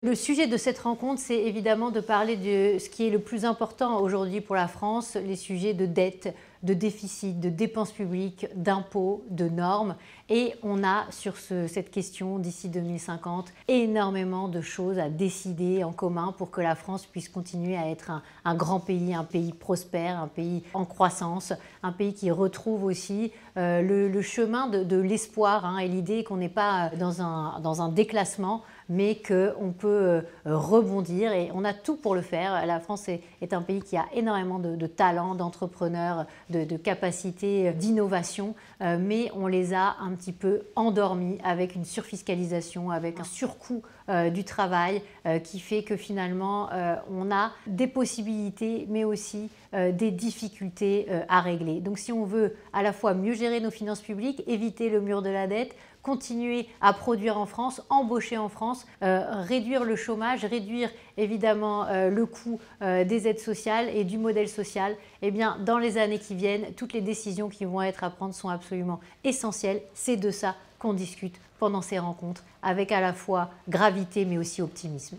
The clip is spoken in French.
Le sujet de cette rencontre, c'est évidemment de parler de ce qui est le plus important aujourd'hui pour la France, les sujets de dette, de déficit, de dépenses publiques, d'impôts, de normes. Et on a sur cette question d'ici 2050 énormément de choses à décider en commun pour que la France puisse continuer à être un grand pays, un pays prospère, un pays en croissance, un pays qui retrouve aussi le chemin de l'espoir, et l'idée qu'on n'est pas dans un déclassement, mais qu'on peut rebondir et on a tout pour le faire. La France est un pays qui a énormément de talents, d'entrepreneurs, de capacités d'innovation, mais on les a un petit peu endormis avec une surfiscalisation, avec un surcoût du travail qui fait que finalement on a des possibilités mais aussi des difficultés à régler. Donc si on veut à la fois mieux gérer nos finances publiques, éviter le mur de la dette, continuer à produire en France, embaucher en France, réduire le chômage, réduire évidemment le coût des aides sociales et du modèle social, eh bien, dans les années qui viennent, toutes les décisions qui vont être à prendre sont absolument essentielles. C'est de ça qu'on discute pendant ces rencontres, avec à la fois gravité mais aussi optimisme.